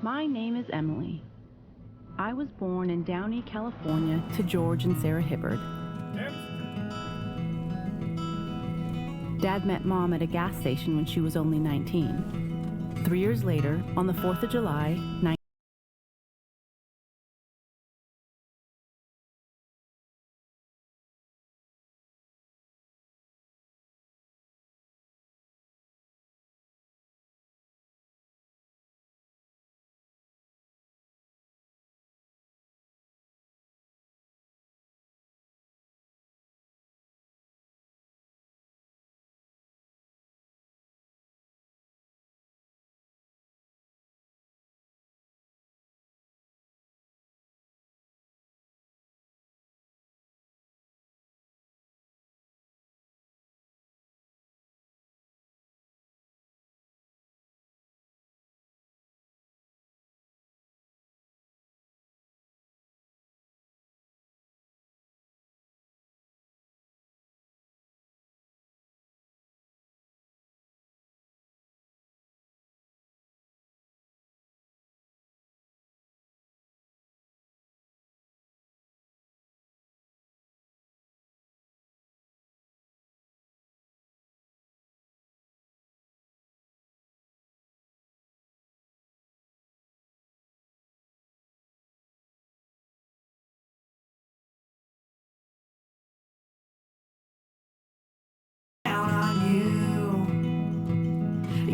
My name is Emily. I was born in Downey, California to George and Sarah Hibbard. Dad met Mom at a gas station when she was only 19. 3 years later, on the 4th of July,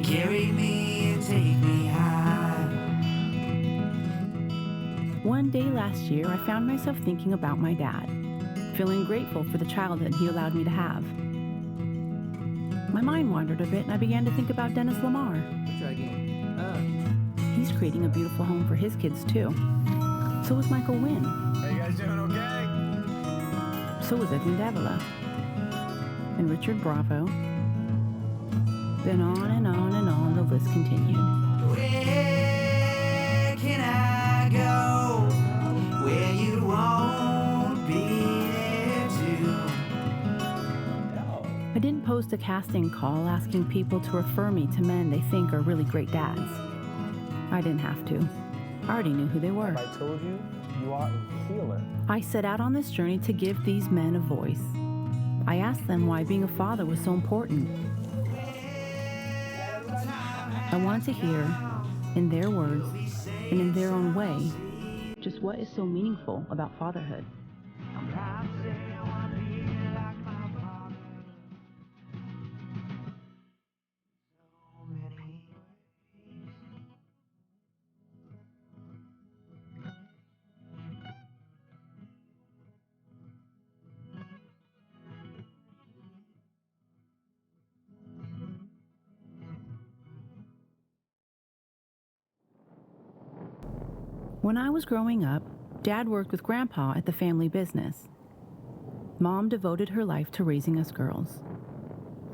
Carry me and take me high. one day last year, I found myself thinking about my dad, feeling grateful for the childhood he allowed me to have. My mind wandered a bit and I began to think about Dennis Lamar. Try again. He's creating a beautiful home for his kids too. So is Michael Wynn. How you guys doing, okay? So is Edmund Davila. And Richard Bravo. Then on and on and on the list continued. Where can I go where you won't be there too? I didn't post a casting call asking people to refer me to men they think are really great dads. I didn't have to. I already knew who they were. I told you, you are a healer. I set out on this journey to give these men a voice. I asked them why being a father was so important. I wanted to hear, in their words and in their own way, just what is so meaningful about fatherhood. When I was growing up, Dad worked with Grandpa at the family business. Mom devoted her life to raising us girls.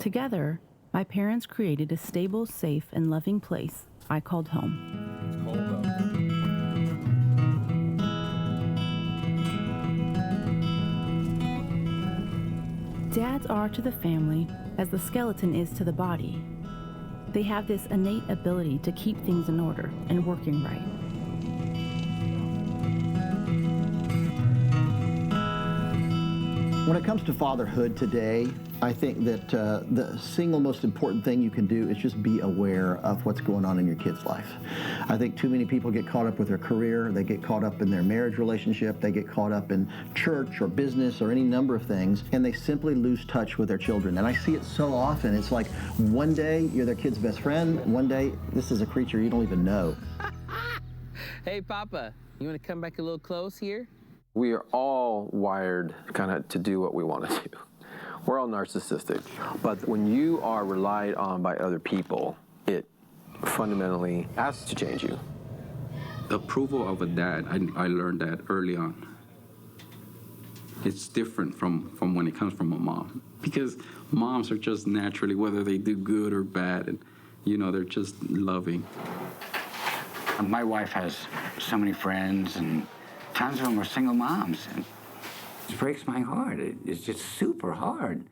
Together, my parents created a stable, safe, and loving place I called home. It's cold though. Dads are to the family as the skeleton is to the body. They have this innate ability to keep things in order and working right. When it comes to fatherhood today, I think that the single most important thing you can do is just be aware of what's going on in your kid's life. I think too many people get caught up with their career, they get caught up in their marriage relationship, they get caught up in church or business or any number of things, and they simply lose touch with their children. And I see it so often. It's like one day you're their kid's best friend, one day this is a creature you don't even know. Hey, Papa, you want to come back a little close here? We are all wired kind of to do what we want to do. We're all narcissistic. But when you are relied on by other people, it fundamentally has to change you. The approval of a dad, I learned that early on. It's different from when it comes from a mom. Because moms are just naturally, whether they do good or bad, and they're just loving. My wife has so many friends, and tons of them are single moms. And it breaks my heart. It's just super hard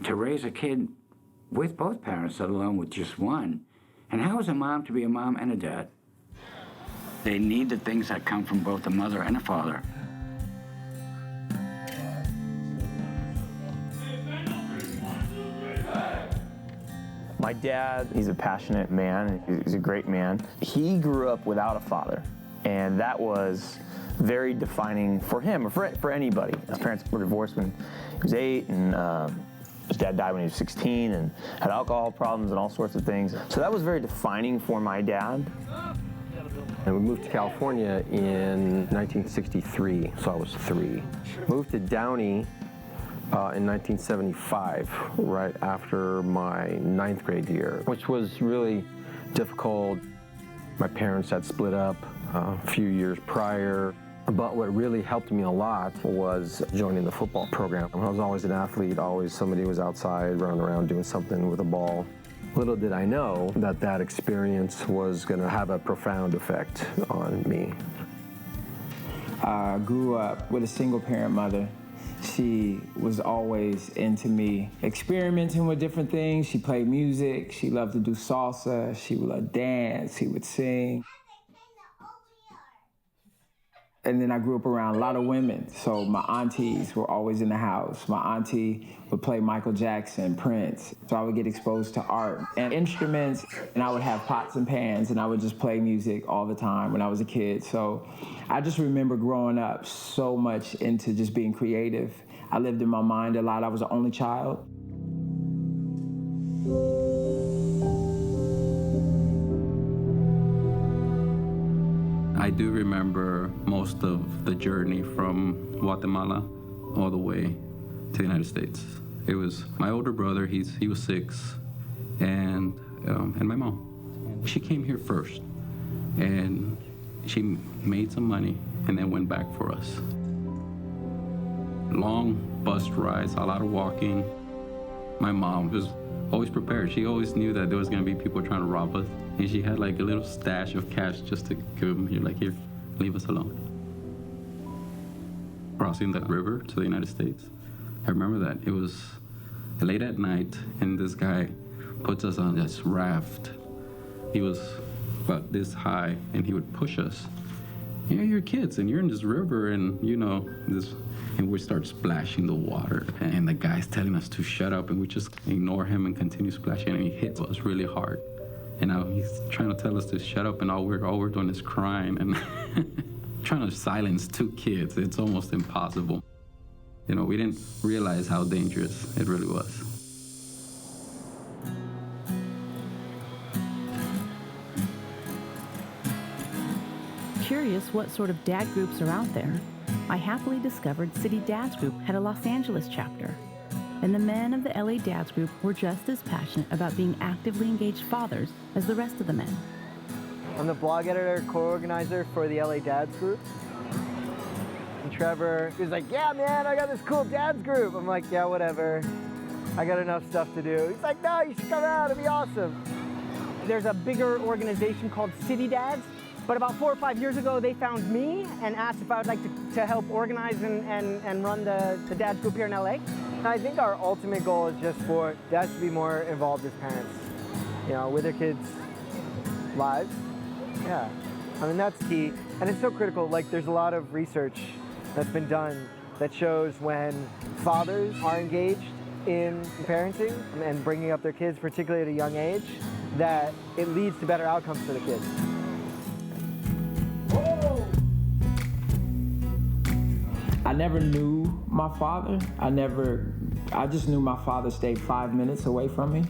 to raise a kid with both parents, let alone with just one. And how is a mom to be a mom and a dad? They need the things that come from both a mother and a father. My dad, he's a passionate man. He's a great man. He grew up without a father, and that was very defining for him or for anybody. His parents were divorced when he was 8, and his dad died when he was 16 and had alcohol problems and all sorts of things. So that was very defining for my dad. And we moved to California in 1963, so I was 3. Moved to Downey in 1975, right after my 9th grade year, which was really difficult. My parents had split up a few years prior, but what really helped me a lot was joining the football program. I was always an athlete, always somebody was outside running around doing something with a ball. Little did I know that that experience was going to have a profound effect on me. I grew up with a single-parent mother. She was always into me experimenting with different things. She played music. She loved to do salsa. She would dance. She would sing. And then I grew up around a lot of women. So my aunties were always in the house. My auntie would play Michael Jackson, Prince. So I would get exposed to art and instruments, and I would have pots and pans, and I would just play music all the time when I was a kid. So I just remember growing up so much into just being creative. I lived in my mind a lot. I was the only child. I do remember most of the journey from Guatemala all the way to the United States. It was my older brother, he was 6, and my mom. She came here first, and she made some money and then went back for us. Long bus rides, a lot of walking. My mom was always prepared. She always knew that there was gonna be people trying to rob us. And she had like a little stash of cash just to give them. You're like, here, leave us alone. Crossing the river to the United States, I remember that. It was late at night, and this guy puts us on this raft. He was about this high, and he would push us. You know, you're kids, and you're in this river, and you know, and we start splashing the water. And the guy's telling us to shut up, and we just ignore him and continue splashing, and he hits us really hard. And now he's trying to tell us to shut up, and all we're doing is crying and trying to silence 2 kids. It's almost impossible. You know, we didn't realize how dangerous it really was. Curious what sort of dad groups are out there, I happily discovered City Dads Group had a Los Angeles chapter. And the men of the LA Dads Group were just as passionate about being actively engaged fathers as the rest of the men. I'm the blog editor, co-organizer for the LA Dads Group. And Trevor was like, yeah, man, I got this cool dads group. I'm like, yeah, whatever. I got enough stuff to do. He's like, no, you should come out, it'll be awesome. There's a bigger organization called City Dads, but about 4 or 5 years ago, they found me and asked if I would like to help organize and run the dads group here in LA. I think our ultimate goal is just for dads to be more involved as parents, you know, with their kids' lives. Yeah, I mean, that's key. And it's so critical. Like, there's a lot of research that's been done that shows when fathers are engaged in parenting and bringing up their kids, particularly at a young age, that it leads to better outcomes for the kids. I never knew my father. I just knew my father stayed 5 minutes away from me.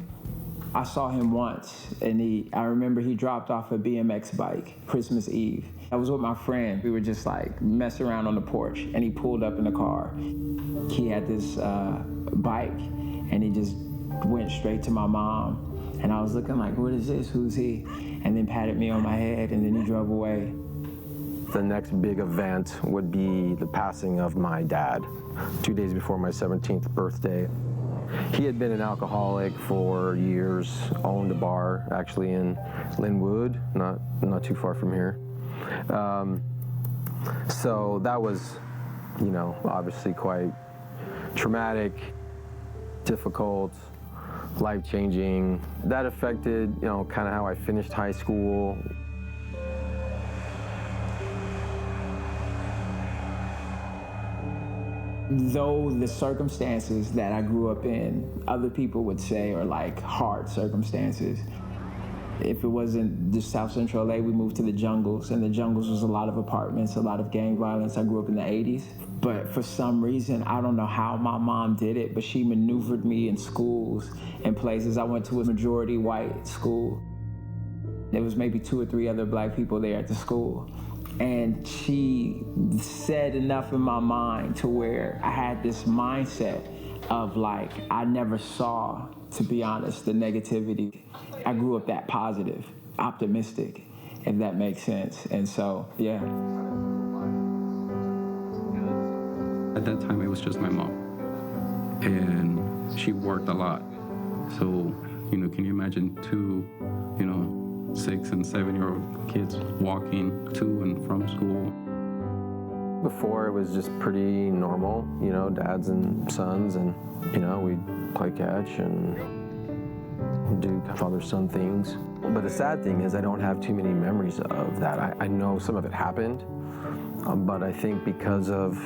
I saw him once, and I remember he dropped off a BMX bike Christmas Eve. I was with my friend. We were just like messing around on the porch, and he pulled up in the car. He had this bike, and he just went straight to my mom. And I was looking like, what is this? Who's he? And then patted me on my head, and then he drove away. The next big event would be the passing of my dad, 2 days before my 17th birthday. He had been an alcoholic for years, owned a bar actually in Linwood, not too far from here. So that was, you know, obviously quite traumatic, difficult, life-changing. That affected, you know, kind of how I finished high school. though the circumstances that I grew up in, other people would say are like hard circumstances. If it wasn't just South Central LA, we moved to the jungles, and the jungles was a lot of apartments, a lot of gang violence. I grew up in the 80s. But for some reason, I don't know how my mom did it, but she maneuvered me in schools and places. I went to a majority white school. There was maybe 2 or 3 other black people there at the school. And she said enough in my mind to where I had this mindset of like, I never saw, to be honest, the negativity. I grew up that positive, optimistic, if that makes sense. And so, yeah. At that time, it was just my mom. And she worked a lot. So, can you imagine 2, 6 and 7-year-old kids walking to and from school? Before, it was just pretty normal, dads and sons, and, we'd play catch and do father-son things. But the sad thing is I don't have too many memories of that. I know some of it happened, but I think because of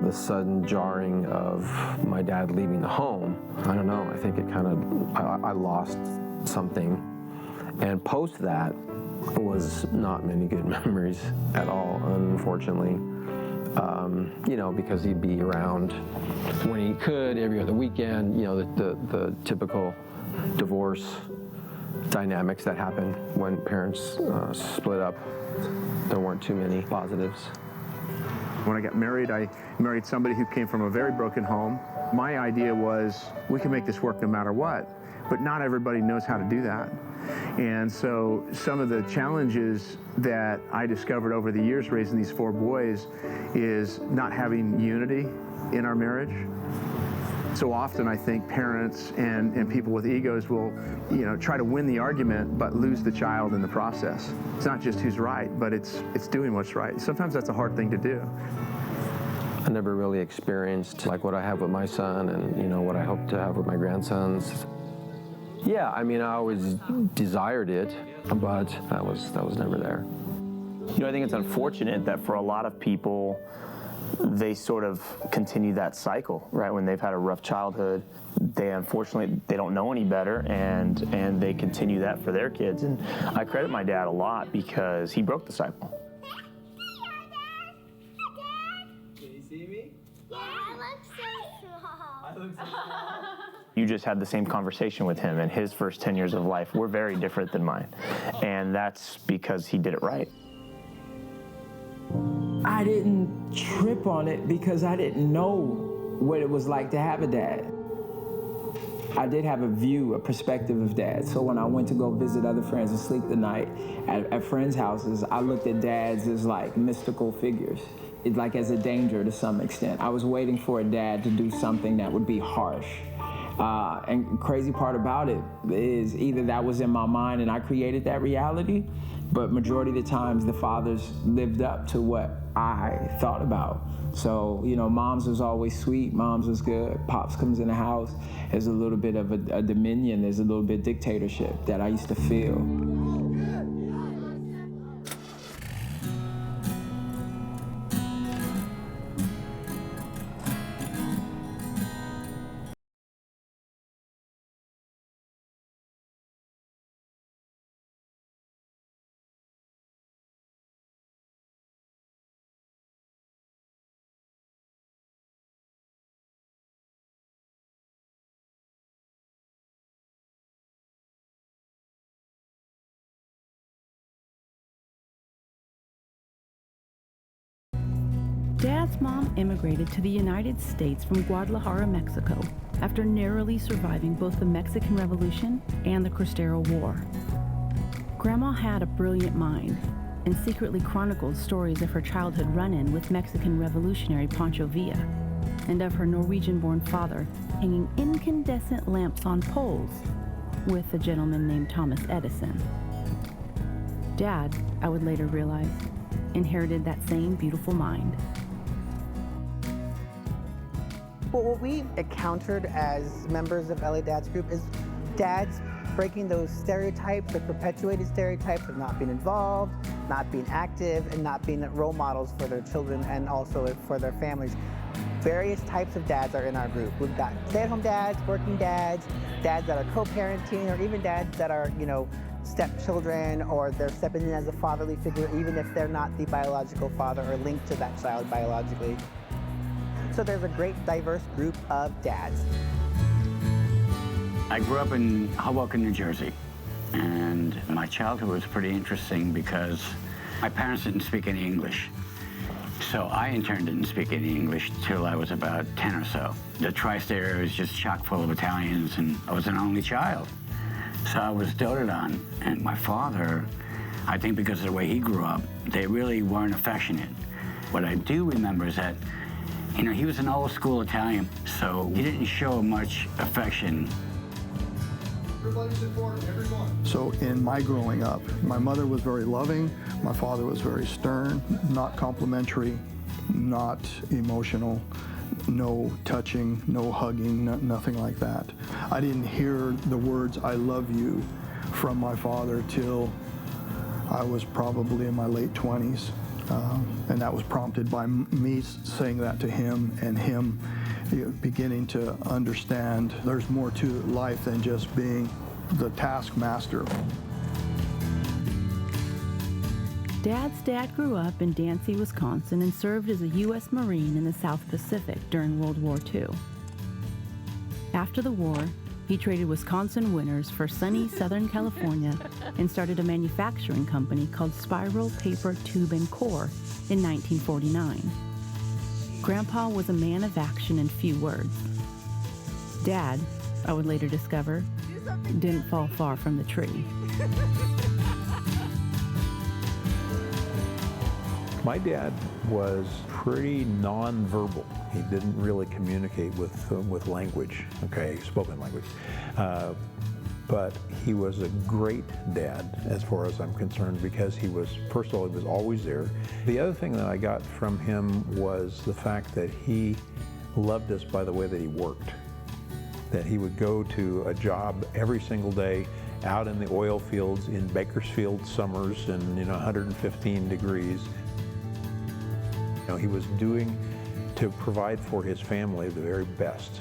the sudden jarring of my dad leaving the home, I don't know, I think it kind of, I lost something. And post that was not many good memories at all, unfortunately. Because he'd be around when he could, every other weekend, the typical divorce dynamics that happen when parents split up. There weren't too many positives. When I got married, I married somebody who came from a very broken home. My idea was we can make this work no matter what, but not everybody knows how to do that. And so some of the challenges that I discovered over the years raising these 4 boys is not having unity in our marriage. So often I think parents and people with egos will, try to win the argument but lose the child in the process. It's not just who's right, but it's doing what's right. Sometimes that's a hard thing to do. I never really experienced like what I have with my son and what I hope to have with my grandsons. Yeah, I always desired it, but that was never there. I think it's unfortunate that for a lot of people, they sort of continue that cycle, right? When they've had a rough childhood, unfortunately they don't know any better, and they continue that for their kids. And I credit my dad a lot because he broke the cycle. Can you see me? Yeah, I look so small. I look so small. You just had the same conversation with him, and his first 10 years of life were very different than mine. And that's because he did it right. I didn't trip on it because I didn't know what it was like to have a dad. I did have a perspective of dad. So when I went to go visit other friends and sleep the night at friends' houses, I looked at dads as like mystical figures, like as a danger to some extent. I was waiting for a dad to do something that would be harsh. And crazy part about it is either that was in my mind and I created that reality, but majority of the times the fathers lived up to what I thought about. So, moms was always sweet, moms was good. Pops comes in the house, there's a little bit of a dominion, there's a little bit of dictatorship that I used to feel. Dad's mom immigrated to the United States from Guadalajara, Mexico, after narrowly surviving both the Mexican Revolution and the Cristero War. Grandma had a brilliant mind and secretly chronicled stories of her childhood run-in with Mexican revolutionary Pancho Villa and of her Norwegian-born father hanging incandescent lamps on poles with a gentleman named Thomas Edison. Dad, I would later realize, inherited that same beautiful mind. Well, what we've encountered as members of LA Dads Group is dads breaking those stereotypes, the perpetuated stereotypes of not being involved, not being active, and not being role models for their children and also for their families. Various types of dads are in our group. We've got stay-at-home dads, working dads, dads that are co-parenting, or even dads that are, stepchildren, or they're stepping in as a fatherly figure, even if they're not the biological father or linked to that child biologically. So there's a great diverse group of dads. I grew up in Hoboken, New Jersey, and my childhood was pretty interesting because my parents didn't speak any English. So I, in turn, didn't speak any English till I was about 10 or so. The tri-state area was just chock full of Italians, and I was an only child. So I was doted on. And my father, I think because of the way he grew up, they really weren't affectionate. What I do remember is that, he was an old school Italian, so he didn't show much affection. So in my growing up, my mother was very loving, my father was very stern, not complimentary, not emotional, no touching, no hugging, nothing like that. I didn't hear the words, "I love you," from my father till I was probably in my late 20s. And that was prompted by me saying that to him, and him beginning to understand there's more to life than just being the taskmaster. Dad's dad grew up in Dancy, Wisconsin, and served as a U.S. Marine in the South Pacific during World War II. After the war, he traded Wisconsin winters for sunny Southern California and started a manufacturing company called Spiral Paper Tube and Core in 1949. Grandpa was a man of action and few words. Dad, I would later discover, didn't fall far from the tree. My dad was pretty nonverbal. He didn't really communicate with language, spoken language. But he was a great dad, as far as I'm concerned, because he was, first of all, he was always there. The other thing that I got from him was the fact that he loved us by the way that he worked. That he would go to a job every single day out in the oil fields in Bakersfield summers and 115 degrees. He was doing to provide for his family the very best.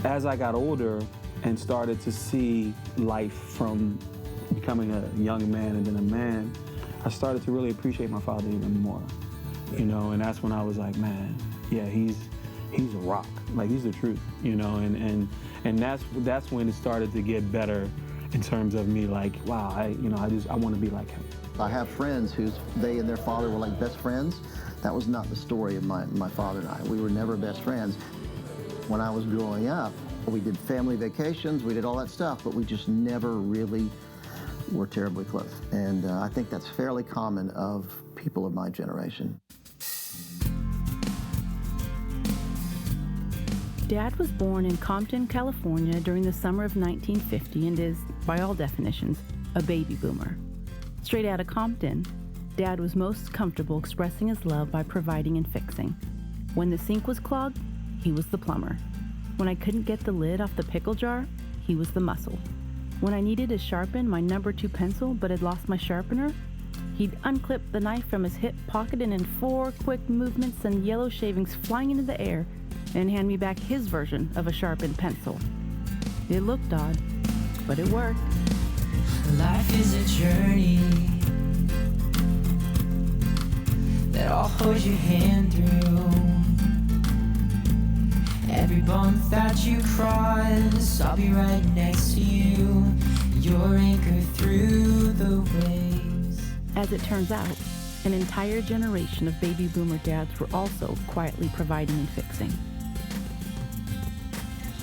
As I got older and started to see life from becoming a young man and then a man, I started to really appreciate my father even more. And that's when I was like, man, yeah, he's a rock. Like, he's the truth, and that's when it started to get better in terms of me, like, wow, I want to be like him. I have friends they and their father were like best friends. That was not the story of my father and I. We were never best friends. When I was growing up, we did family vacations, we did all that stuff, but we just never really were terribly close. And I think that's fairly common of people of my generation. Dad was born in Compton, California during the summer of 1950 and is, by all definitions, a baby boomer. Straight out of Compton, Dad was most comfortable expressing his love by providing and fixing. When the sink was clogged, he was the plumber. When I couldn't get the lid off the pickle jar, he was the muscle. When I needed to sharpen my number 2 pencil but had lost my sharpener, he'd unclip the knife from his hip pocket and in 4 quick movements and yellow shavings flying into the air and hand me back his version of a sharpened pencil. It looked odd, but it worked. Life is a journey that I'll hold your hand through. Every bump that you cross, I'll be right next to you. Your anchor through the waves. As it turns out, an entire generation of baby boomer dads were also quietly providing and fixing.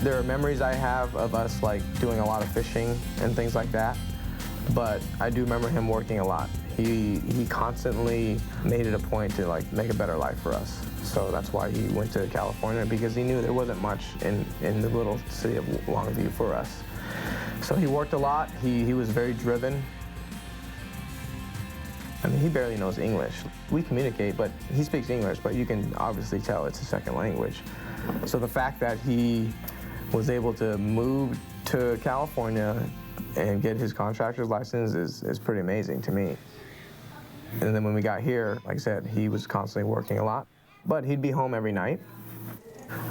There are memories I have of us doing a lot of fishing and things like that, but I do remember him working a lot. He constantly made it a point to make a better life for us. So that's why he went to California, because he knew there wasn't much in the little city of Longview for us. So he worked a lot. He was very driven. I mean, he barely knows English. We communicate, but he speaks English, but you can obviously tell it's a second language. So the fact that he was able to move to California and get his contractor's license is pretty amazing to me. And then when we got here, like I said, he was constantly working a lot. But he'd be home every night.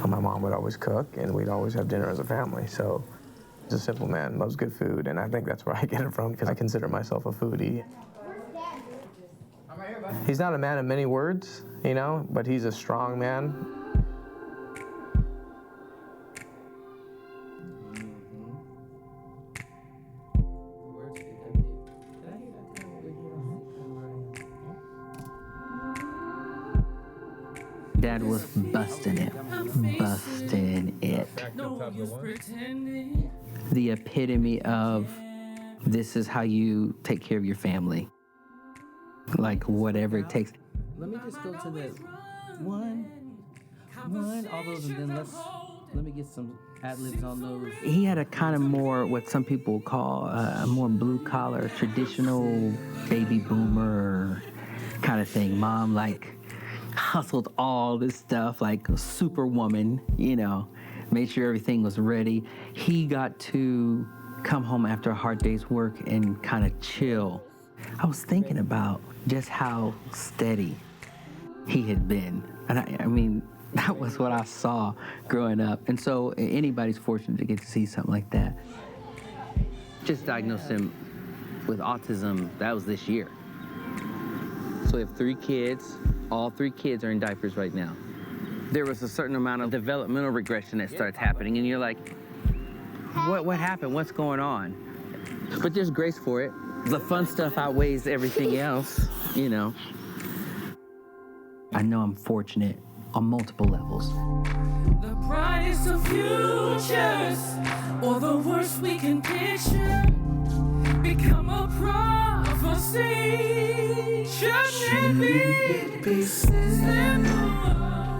My mom would always cook, and we'd always have dinner as a family. So he's a simple man, loves good food, and I think that's where I get it from, because I consider myself a foodie. He's not a man of many words, you know, but he's a strong man. Dad was busting it. The epitome of this is how you take care of your family. Like whatever it takes. Let me just go to the one, all those, and then let me get some ad-libs on those. He had a kind of more, what some people call a more blue-collar, traditional baby boomer kind of thing. Mom, like, hustled all this stuff like a superwoman, you know, made sure everything was ready. He got to come home after a hard day's work and kind of chill. I was thinking about just how steady he had been. And I mean, that was what I saw growing up. And so anybody's fortunate to get to see something like that. Just diagnosed him with autism, that was this year. So we have 3 kids. All 3 kids are in diapers right now. There was a certain amount of developmental regression that starts happening, and you're like, what happened? What's going on? But there's grace for it. The fun stuff outweighs everything else, you know. I know I'm fortunate on multiple levels. The brightest of futures, or the worst we can picture, become a prophecy. Should it be simple?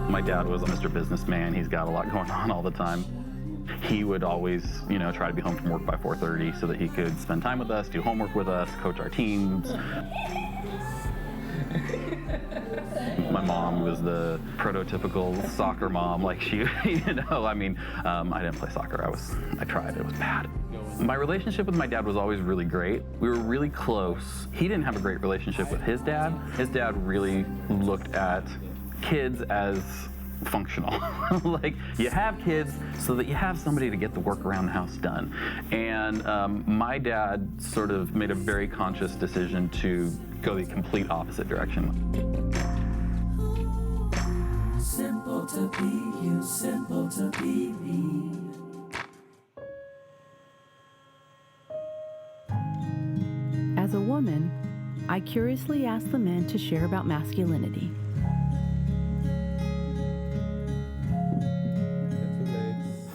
My dad was a Mr. Businessman. He's got a lot going on all the time. He would always, you know, try to be home from work by 4:30 so that he could spend time with us, do homework with us, coach our teams. My mom was the prototypical soccer mom, like she, you know, I mean, I didn't play soccer. I tried, it was bad. My relationship with my dad was always really great. We were really close. He didn't have a great relationship with his dad. His dad really looked at kids as functional. Like, you have kids so that you have somebody to get the work around the house done. And my dad sort of made a very conscious decision to go the complete opposite direction. Simple to be you, simple to be me. As a woman, I curiously asked the men to share about masculinity.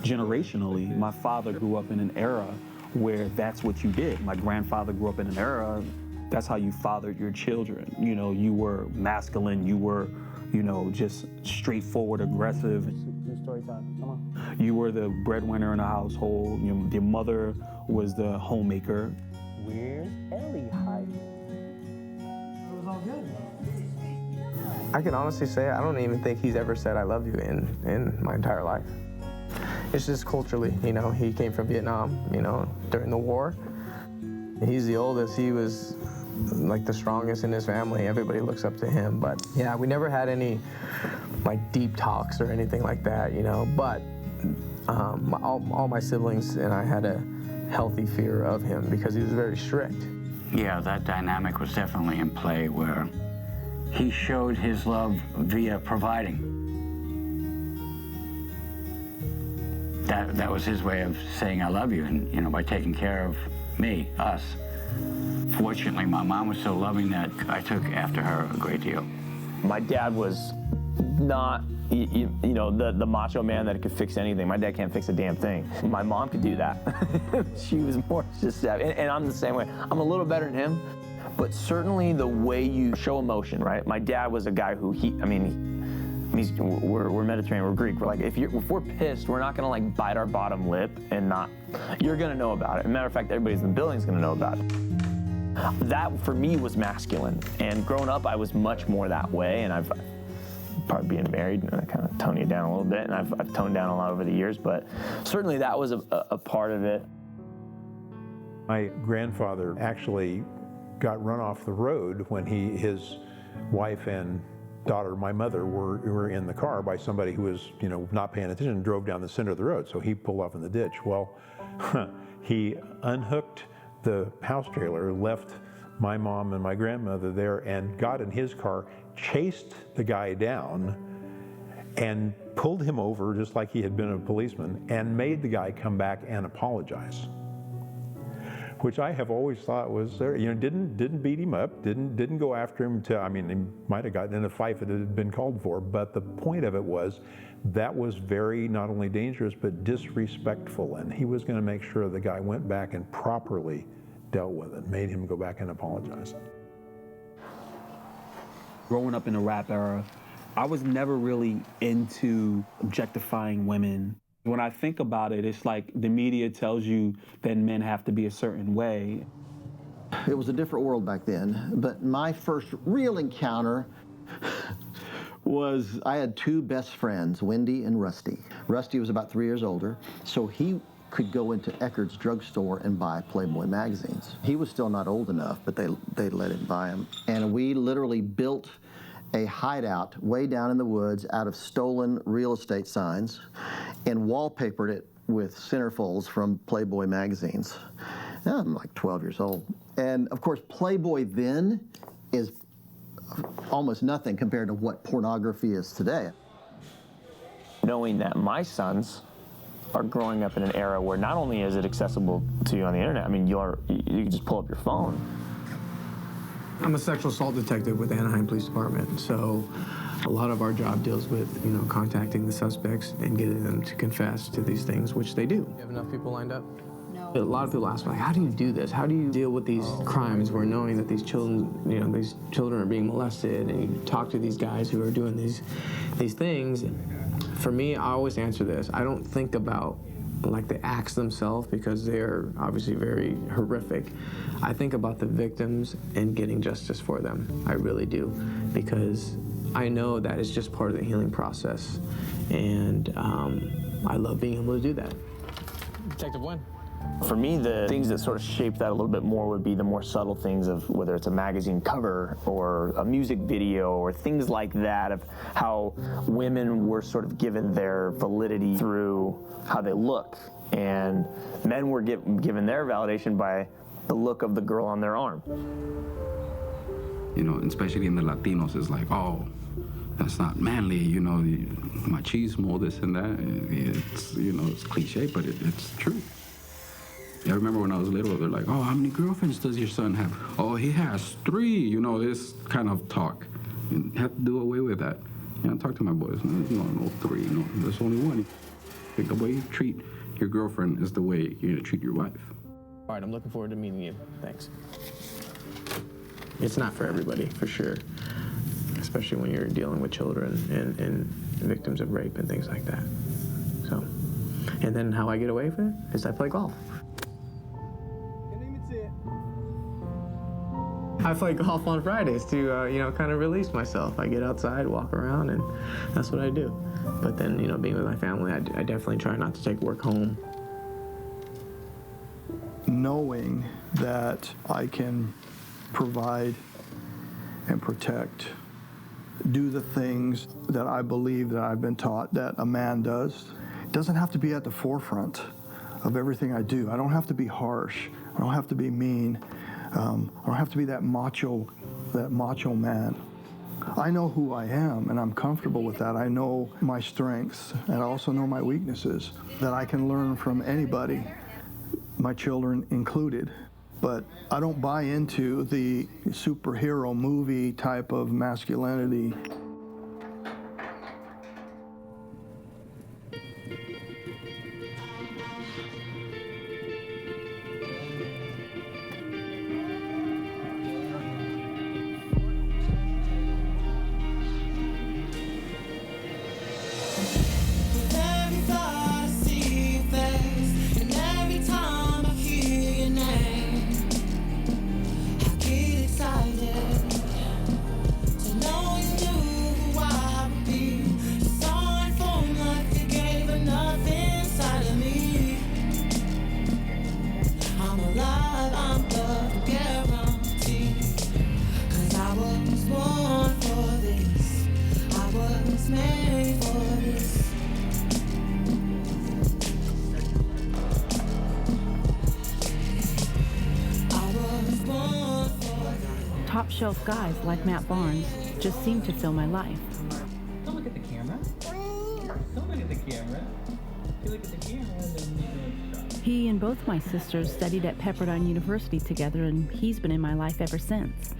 Generationally, my father grew up in an era where that's what you did. My grandfather grew up in an era, that's how you fathered your children. You know, you were masculine, you were, you know, just straightforward, aggressive. Do story time, come on. You were the breadwinner in the household. Your mother was the homemaker. Where's Ellie hiding? It was all good. I can honestly say I don't even think he's ever said I love you in my entire life. It's just culturally, you know, he came from Vietnam, you know, during the war. He's the oldest. He was like the strongest in his family. Everybody looks up to him. But yeah, we never had any like deep talks or anything like that, you know. But all my siblings and I had a healthy fear of him because he was very strict. Yeah, that dynamic was definitely in play where he showed his love via providing. That was his way of saying I love you, and you know, by taking care of me, us. Fortunately, my mom was so loving that I took after her a great deal. My dad was not, you know, the macho man that could fix anything. My dad can't fix a damn thing. My mom could do that. She was more just that, and I'm the same way. I'm a little better than him, but certainly the way you show emotion, right? My dad was a guy who we're Mediterranean, we're Greek. We're like, if we're pissed, we're not gonna like bite our bottom lip and not, you're gonna know about it. As a matter of fact, everybody in the building's gonna know about it. That for me was masculine. And growing up, I was much more that way. And I've probably being married, and I kind of tone you down a little bit. And I've toned down a lot over the years, but certainly that was a part of it. My grandfather actually got run off the road when his wife and daughter, my mother, were in the car by somebody who was, not paying attention and drove down the center of the road. So he pulled off in the ditch. Well, he unhooked the house trailer, left my mom and my grandmother there, and got in his car, chased the guy down, and pulled him over just like he had been a policeman, and made the guy come back and apologize. Which I have always thought was there, didn't beat him up, didn't go after him he might have gotten in a fight if it had been called for, but the point of it was that was very not only dangerous but disrespectful, and he was going to make sure the guy went back and properly dealt with it, made him go back and apologize. Growing up in the rap era, I was never really into objectifying women. When I think about it, it's like the media tells you that men have to be a certain way. It was a different world back then, but my first real encounter was I had two best friends, Wendy and Rusty. Rusty was about 3 years older, so he could go into Eckerd's drugstore and buy Playboy magazines. He was still not old enough, but they let him buy them. And we literally built a hideout way down in the woods out of stolen real estate signs and wallpapered it with centerfolds from Playboy magazines. I'm like 12 years old. And of course, Playboy then is almost nothing compared to what pornography is today. Knowing that my sons are growing up in an era where not only is it accessible to you on the internet, you can just pull up your phone. I'm a sexual assault detective with the Anaheim Police Department, so a lot of our job deals with, contacting the suspects and getting them to confess to these things, which they do. You have enough people lined up? No. A lot of people ask me, how do you do this? How do you deal with these crimes where knowing that these children, these children are being molested, and you talk to these guys who are doing these things? For me, I always answer this. I don't think about the acts themselves because they're obviously very horrific. I think about the victims and getting justice for them. I really do, because I know that it's just part of the healing process, and I love being able to do that. Detective Wynn. For me, the things that sort of shape that a little bit more would be the more subtle things of whether it's a magazine cover or a music video or things like that, of how women were sort of given their validity through how they look, and men were given their validation by the look of the girl on their arm. Especially in the Latinos, it's like, oh, that's not manly, machismo, this and that. It's, it's cliche, but it's true. I remember when I was little, they're like, oh, how many girlfriends does your son have? Oh, he has 3, this kind of talk. You have to do away with that. Talk to my boys. No 3, no, there's only 1. The way you treat your girlfriend is the way you're gonna treat your wife. All right, I'm looking forward to meeting you. Thanks. It's not for everybody, for sure, especially when you're dealing with children and victims of rape and things like that. So, and then how I get away with it is I play golf. I play golf on Fridays to, kind of release myself. I get outside, walk around, and that's what I do. But then, being with my family, I definitely try not to take work home. Knowing that I can provide and protect, do the things that I believe that I've been taught that a man does. It doesn't have to be at the forefront of everything I do. I don't have to be harsh. I don't have to be mean. I don't have to be that macho man. I know who I am, and I'm comfortable with that. I know my strengths, and I also know my weaknesses that I can learn from anybody, my children included. But I don't buy into the superhero movie type of masculinity. Nothing was made for this. Top shelf guys like Matt Barnes just seem to fill my life. Don't look at the camera. Don't look at the camera. If you look at the camera, then you He and both my sisters studied at Pepperdine University together, and he's been in my life ever since.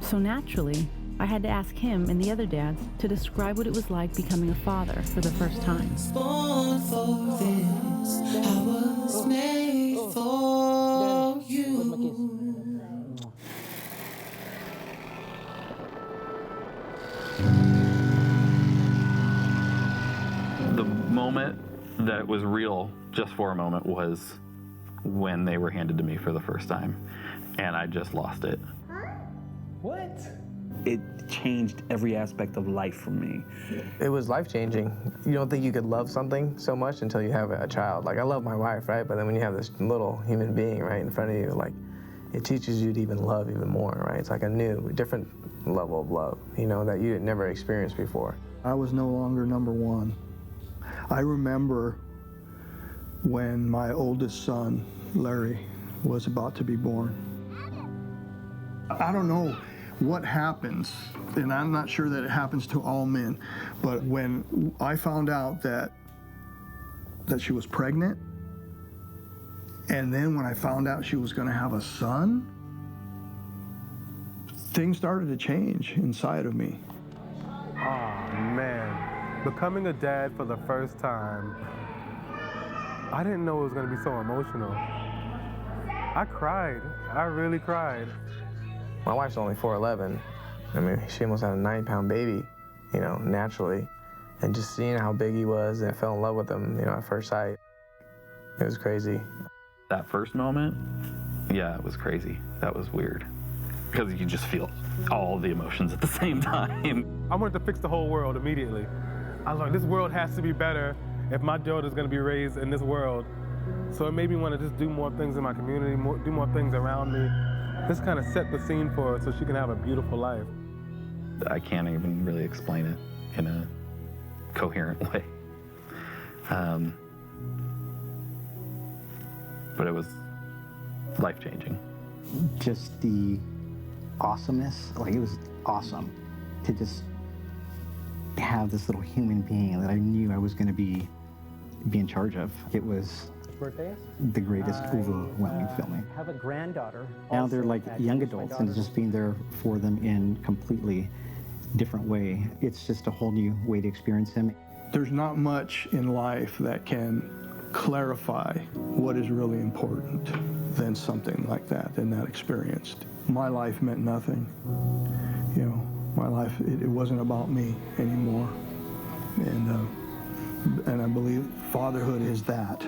So naturally, I had to ask him and the other dads to describe what it was like becoming a father for the first time. Born for this, I was made for you. The moment that it was real, just for a moment, was when they were handed to me for the first time, and I just lost it. What? It changed every aspect of life for me. It was life-changing. You don't think you could love something so much until you have a child. Like, I love my wife, right? But then when you have this little human being right in front of you, like, it teaches you to even love even more, right? It's like a new, different level of love, you know, that you had never experienced before. I was no longer number one. I remember when my oldest son, Larry, was about to be born. I don't know what happens, and I'm not sure that it happens to all men, but when I found out that she was pregnant, and then when I found out she was going to have a son, things started to change inside of me. Oh, man. Becoming a dad for the first time, I didn't know it was going to be so emotional. I cried. I really cried. My wife's only 4'11". I mean, she almost had a 9-pound baby, you know, naturally. And just seeing how big he was, and I fell in love with him, you know, at first sight. It was crazy. That first moment, yeah, it was crazy. That was weird. Because you just feel all the emotions at the same time. I wanted to fix the whole world immediately. I was like, this world has to be better if my daughter's going to be raised in this world. So it made me want to just do more things in my community, do more things around me. This kind of set the scene for her so she can have a beautiful life. I can't even really explain it in a coherent way. But it was life-changing. Just the awesomeness, like it was awesome to just have this little human being that I knew I was going to be in charge of. It was the greatest overwhelming feeling. I have a granddaughter. Now they're like young adults, and just being there for them in completely different way. It's just a whole new way to experience him. There's not much in life that can clarify what is really important than something like that, than that experience. My life meant nothing. You know, my life, it wasn't about me anymore. And I believe fatherhood is that.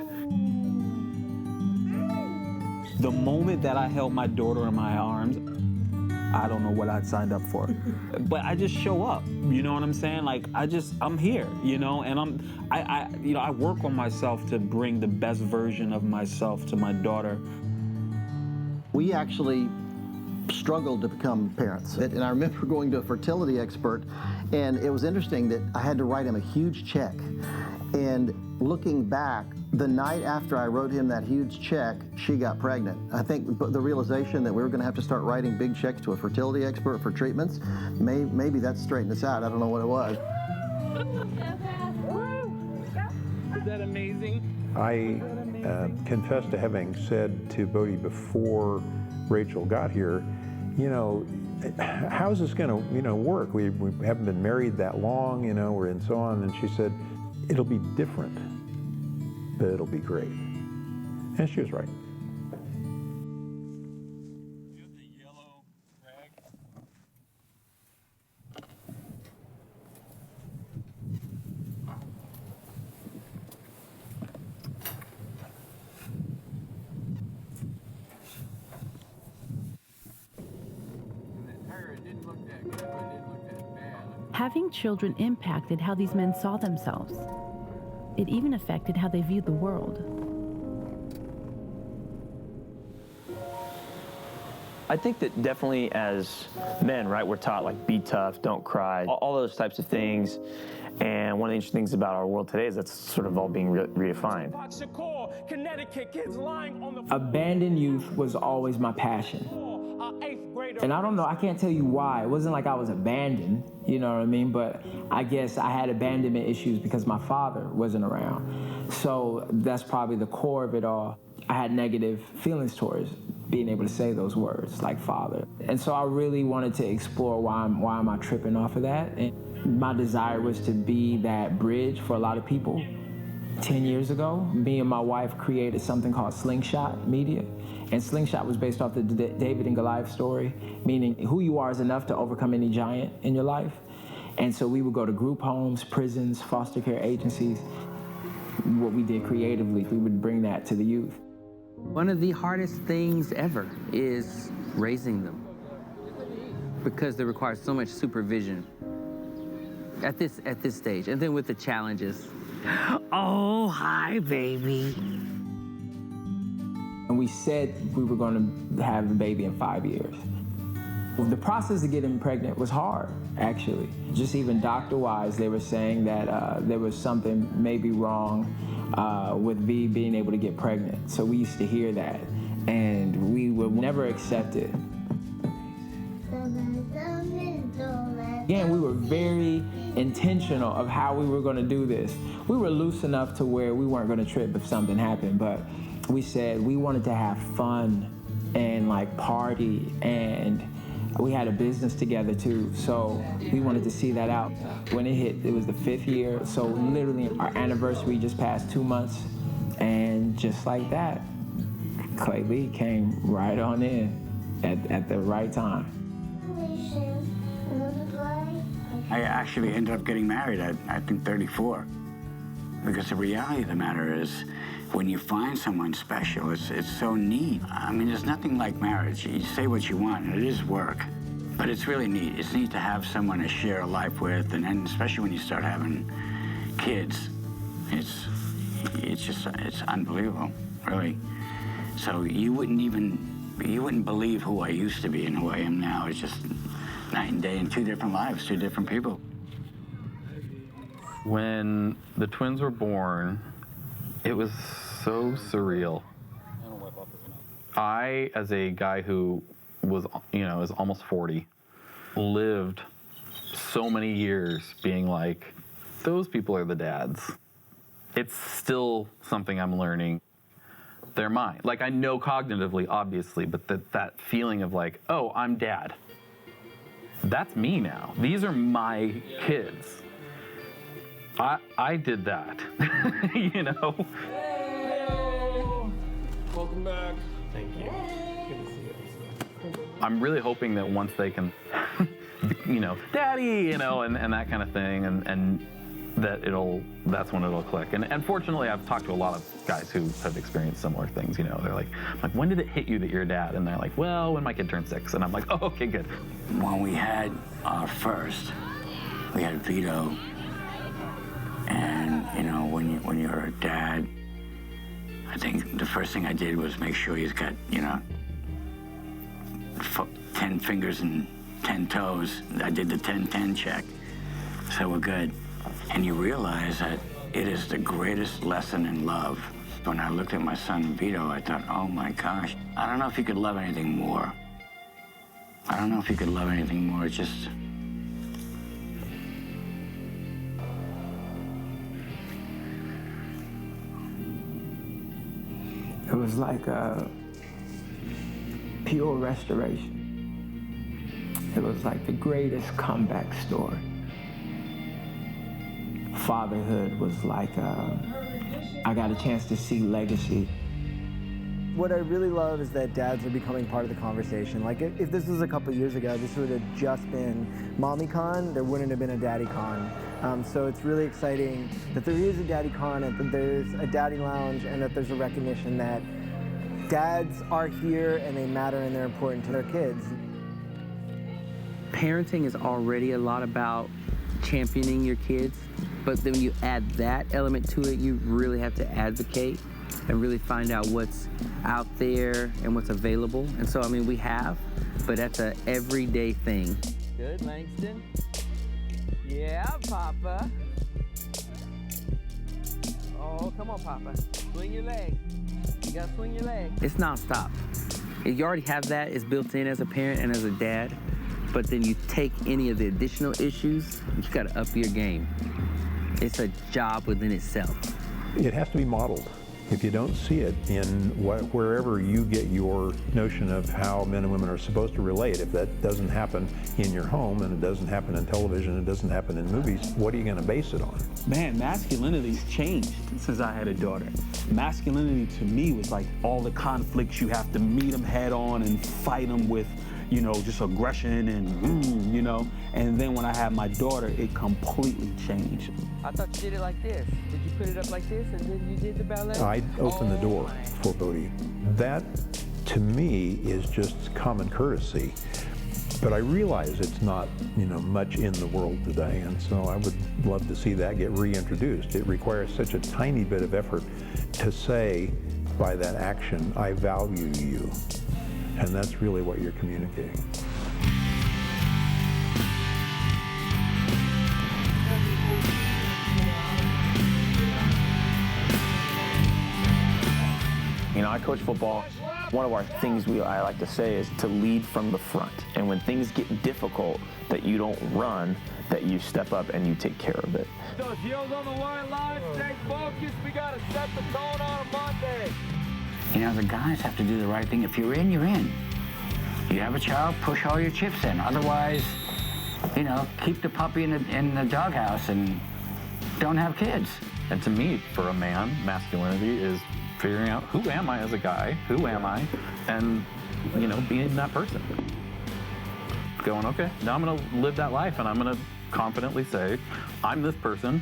The moment that I held my daughter in my arms, I don't know what I'd signed up for. But I just show up, you know what I'm saying? Like, I'm here, you know, and I work on myself to bring the best version of myself to my daughter. We actually struggled to become parents. And I remember going to a fertility expert, and it was interesting that I had to write him a huge check. And looking back, the night after I wrote him that huge check, she got pregnant. I think the realization that we were going to have to start writing big checks to a fertility expert for treatments, maybe that straightened us out. I don't know what it was. Is that amazing? I confess to having said to Bodie before Rachel got here, you know, how's this going to, you know, work? We haven't been married that long, you know, and so on. And she said, it'll be different, but it'll be great. And she was right. Having children impacted how these men saw themselves. It even affected how they viewed the world. I think that definitely as men, right, we're taught like be tough, don't cry, all those types of things. And one of the interesting things about our world today is that's sort of all being redefined. Abandoned youth was always my passion. And I don't know, I can't tell you why. It wasn't like I was abandoned, you know what I mean? But I guess I had abandonment issues because my father wasn't around. So that's probably the core of it all. I had negative feelings towards being able to say those words, like father. And so I really wanted to explore why am I tripping off of that? And my desire was to be that bridge for a lot of people. 10 years ago, me and my wife created something called Slingshot Media. And Slingshot was based off the David and Goliath story, meaning who you are is enough to overcome any giant in your life. And so we would go to group homes, prisons, foster care agencies. What we did creatively, we would bring that to the youth. One of the hardest things ever is raising them, because they require so much supervision at this stage, and then with the challenges. Oh, hi, baby. And we said we were going to have a baby in 5 years. The process of getting pregnant was hard, actually. Just even doctor-wise, they were saying that there was something maybe wrong with V being able to get pregnant. So we used to hear that, and we would never accept it. Again, we were very intentional of how we were going to do this. We were loose enough to where we weren't going to trip if something happened, but we said we wanted to have fun and like party, and we had a business together too, so we wanted to see that out. When it hit, it was the 5th year, so literally our anniversary just passed 2 months, and just like that, Clay Lee came right on in at the right time. I actually ended up getting married at, I think, 34. Because the reality of the matter is, when you find someone special, it's so neat. I mean, there's nothing like marriage. You say what you want, and it is work. But it's really neat. It's neat to have someone to share a life with, and then especially when you start having kids, it's unbelievable, really. So you wouldn't believe who I used to be and who I am now. It's just night and day in 2 different lives, 2 different people. When the twins were born, it was so surreal. I, as a guy who was, is almost 40, lived so many years being like, those people are the dads. It's still something I'm learning. They're mine. Like, I know cognitively, obviously, but that feeling of like, oh, I'm dad. That's me now. These are my kids. I did that, you know? Welcome back. Thank you. Good to see you. I'm really hoping that once they can, daddy, and that kind of thing, and that that's when it'll click. And fortunately, I've talked to a lot of guys who have experienced similar things, They're like, when did it hit you that you're a dad? And they're like, well, when my kid turned 6. And I'm like, oh, okay, good. When we had our first, we had Vito. And, when you're a dad, I think the first thing I did was make sure he's got, 10 fingers and 10 toes. I did the 10-10 check. So we're good. And you realize that it is the greatest lesson in love. When I looked at my son Vito, I thought, oh my gosh, I don't know if you could love anything more. I don't know if you could love anything more. Just. It was like a pure restoration. It was like the greatest comeback story. Fatherhood was like I got a chance to see legacy. What I really love is that dads are becoming part of the conversation. Like if this was a couple years ago, this would have just been MommyCon, there wouldn't have been a DaddyCon. So it's really exciting that there is a DaddyCon and that there's a Daddy Lounge and that there's a recognition that dads are here and they matter and they're important to their kids. Parenting is already a lot about championing your kids, but then when you add that element to it, you really have to advocate and really find out what's out there and what's available. And so, I mean, we have, but that's a everyday thing. Good, Langston. Yeah, Papa. Oh, come on, Papa. Swing your leg. You gotta swing your leg. It's nonstop. You already have that, it's built in as a parent and as a dad, but then you take any of the additional issues, you gotta up your game. It's a job within itself. It has to be modeled. If you don't see it in wherever you get your notion of how men and women are supposed to relate, if that doesn't happen in your home and it doesn't happen in television, it doesn't happen in movies, what are you going to base it on? Man, masculinity's changed since I had a daughter. Masculinity to me was like all the conflicts, you have to meet them head on and fight them with, you know, just aggression and, you know. And then when I had my daughter, it completely changed. I thought you did it like this. Did you put it up like this and then you did the ballet? I opened the door for Bodhi. That, to me, is just common courtesy. But I realize it's not, you know, much in the world today, and so I would love to see that get reintroduced. It requires such a tiny bit of effort to say by that action, I value you. And that's really what you're communicating. You know, I coach football. One of our things I like to say is to lead from the front. And when things get difficult, that you don't run, that you step up and you take care of it. Those yells on the line, stay focused. We got to set the tone on a Monday. You know, the guys have to do the right thing. If you're in, you're in. You have a child, push all your chips in. Otherwise, you know, keep the puppy in the doghouse and don't have kids. And to me, for a man, masculinity is figuring out who am I as a guy, who am I, and, you know, being that person. Going, okay, now I'm gonna live that life and I'm gonna confidently say, I'm this person,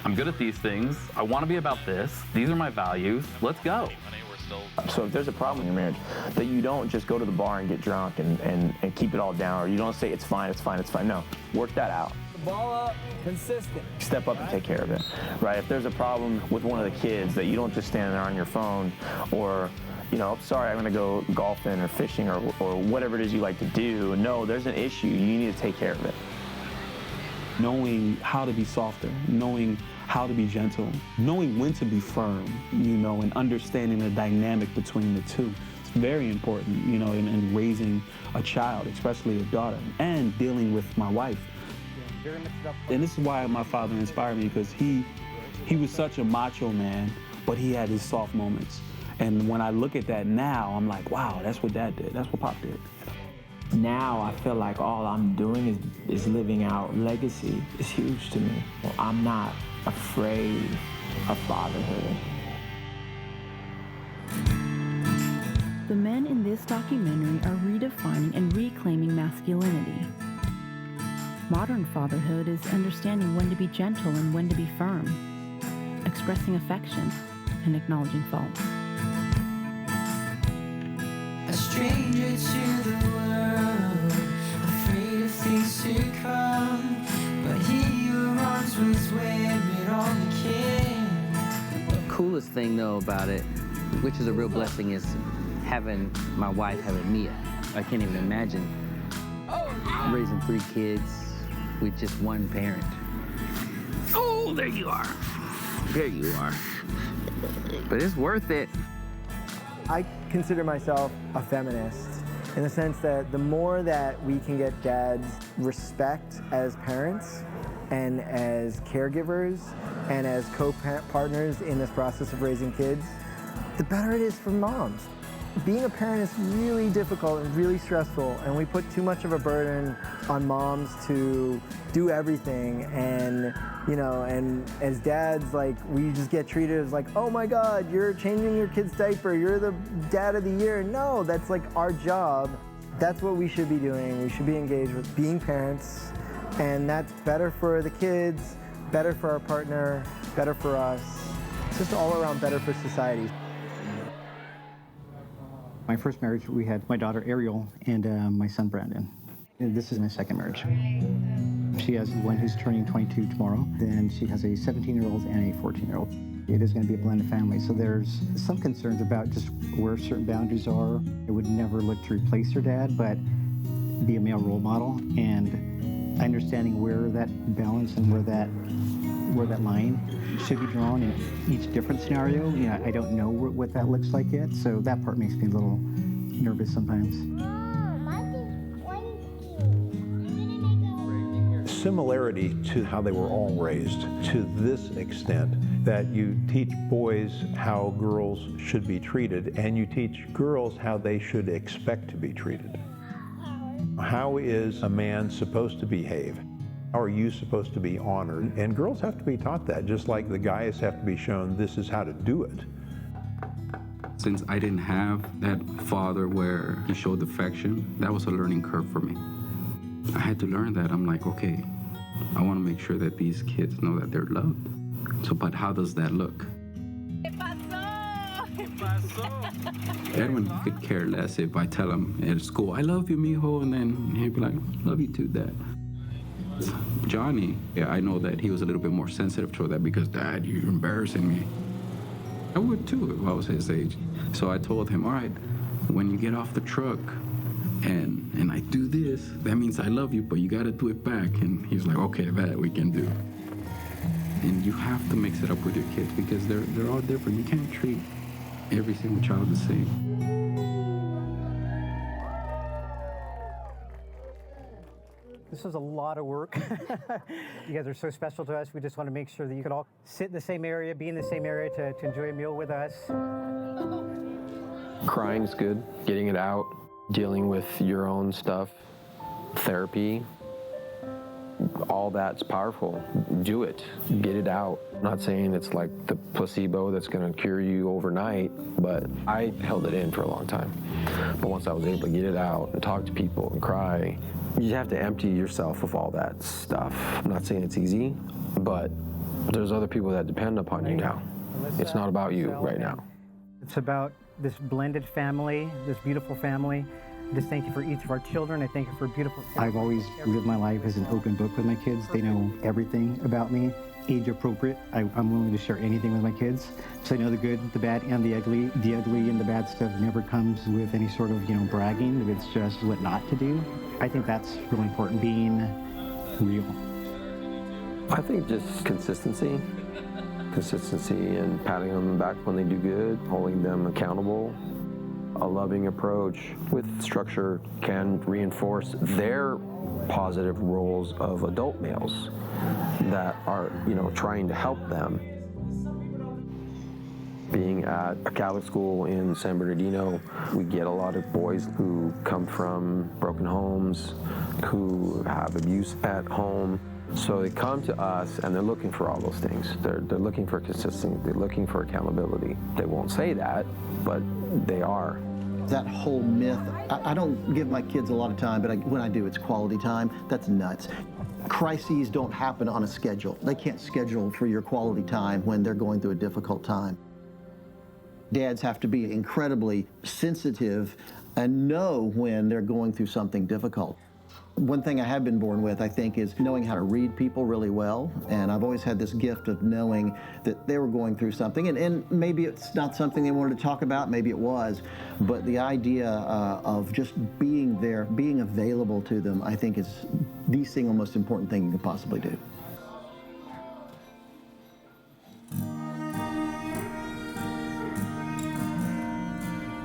I'm good at these things, I wanna be about this, these are my values, let's go. So if there's a problem in your marriage, that you don't just go to the bar and get drunk and keep it all down, or you don't say it's fine, it's fine, it's fine. No, work that out. Ball up, consistent. Step up and take care of it, right? If there's a problem with one of the kids, that you don't just stand there on your phone or, you know, sorry, I'm gonna go golfing or fishing or whatever it is you like to do. No, there's an issue, you need to take care of it. Knowing how to be softer, knowing how to be gentle, knowing when to be firm, you know, and understanding the dynamic between the two. It's very important, you know, in raising a child, especially a daughter, and dealing with my wife. And this is why my father inspired me, because he was such a macho man, but he had his soft moments. And when I look at that now, I'm like, wow, that's what Dad did. That's what Pop did. Now I feel like all I'm doing is living out legacy. It's huge to me. I'm not afraid of fatherhood. The men in this documentary are redefining and reclaiming masculinity. Modern fatherhood is understanding when to be gentle and when to be firm, expressing affection and acknowledging faults. A stranger to the world, afraid of things to come, but he who runs was where it all began. The coolest thing though about it, which is a real blessing, is having my wife having me. I can't even imagine raising 3 kids with just one parent. Oh, there you are. There you are. But it's worth it. I consider myself a feminist in the sense that the more that we can get dads respect as parents and as caregivers and as co-partners in this process of raising kids, the better it is for moms. Being a parent is really difficult and really stressful, and we put too much of a burden on moms to do everything, and you know, and as dads, like, we just get treated as like, oh my God, you're changing your kid's diaper, you're the dad of the year. No, that's like our job. That's what we should be doing. We should be engaged with being parents, and that's better for the kids, better for our partner, better for us. It's just all around better for society. My first marriage, we had my daughter Ariel and my son Brandon. And this is my second marriage. She has one who's turning 22 tomorrow. Then she has a 17-year-old and a 14-year-old. It is going to be a blended family, so there's some concerns about just where certain boundaries are. I would never look to replace your dad, but be a male role model, and understanding where that balance and where that line should be drawn in each different scenario. You know, I don't know what that looks like yet, so that part makes me a little nervous sometimes. Similarity to how they were all raised, to this extent that you teach boys how girls should be treated, and you teach girls how they should expect to be treated. How is a man supposed to behave? How are you supposed to be honored? And girls have to be taught that, just like the guys have to be shown this is how to do it. Since I didn't have that father where he showed affection, that was a learning curve for me. I had to learn that. I'm like, okay, I want to make sure that these kids know that they're loved. So, but how does that look? Edwin could care less if I tell him at school, I love you, mijo, and then he'd be like, love you too, Dad. Johnny, yeah, I know that he was a little bit more sensitive toward that because, Dad, you're embarrassing me. I would too if I was his age. So I told him, all right, when you get off the truck and I do this, that means I love you, but you got to do it back. And he's like, okay, that we can do. And you have to mix it up with your kids because they're all different. You can't treat every single child the same. This was a lot of work. You guys are so special to us. We just want to make sure that you could all sit in the same area, be in the same area to enjoy a meal with us. Crying's good, getting it out, dealing with your own stuff, therapy, all that's powerful. Do it, get it out. I'm not saying it's like the placebo that's gonna cure you overnight, but I held it in for a long time. But once I was able to get it out and talk to people and cry, you have to empty yourself of all that stuff. I'm not saying it's easy, but there's other people that depend upon you now. It's not about you right now. It's about this blended family, this beautiful family. I just thank you for each of our children. I thank you for beautiful. I've always lived my life as an open book with my kids. They know everything about me, age appropriate. I'm willing to share anything with my kids. So they know the good, the bad, and the ugly. The ugly and the bad stuff never comes with any sort of, bragging. It's just what not to do. I think that's really important, being real. I think just consistency. Consistency and patting them back when they do good, holding them accountable. A loving approach with structure can reinforce their positive roles of adult males that are, trying to help them. Being at a Catholic school in San Bernardino, we get a lot of boys who come from broken homes, who have abuse at home. So they come to us and they're looking for all those things. They're looking for consistency, they're looking for accountability. They won't say that, but they are. That whole myth, I don't give my kids a lot of time, but when I do, it's quality time. That's nuts. Crises don't happen on a schedule. They can't schedule for your quality time when they're going through a difficult time. Dads have to be incredibly sensitive and know when they're going through something difficult. One thing I have been born with, I think, is knowing how to read people really well. And I've always had this gift of knowing that they were going through something. And maybe it's not something they wanted to talk about, maybe it was. But the idea of just being there, being available to them, I think is the single most important thing you can possibly do.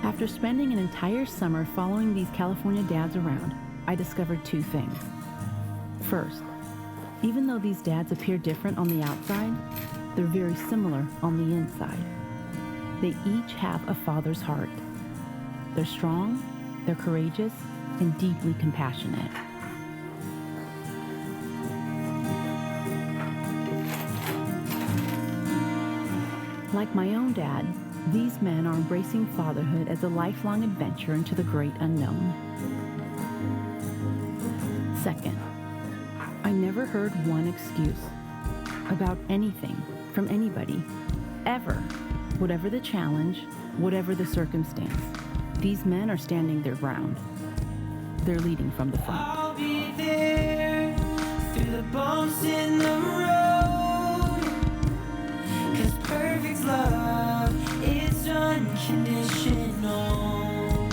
After spending an entire summer following these California dads around, I discovered two things. First, even though these dads appear different on the outside, they're very similar on the inside. They each have a father's heart. They're strong, they're courageous, and deeply compassionate. Like my own dad, these men are embracing fatherhood as a lifelong adventure into the great unknown. Second, I never heard one excuse about anything from anybody, ever. Whatever the challenge, whatever the circumstance, these men are standing their ground. They're leading from the front. I'll be there through the bumps in the road, 'cause perfect unconditional.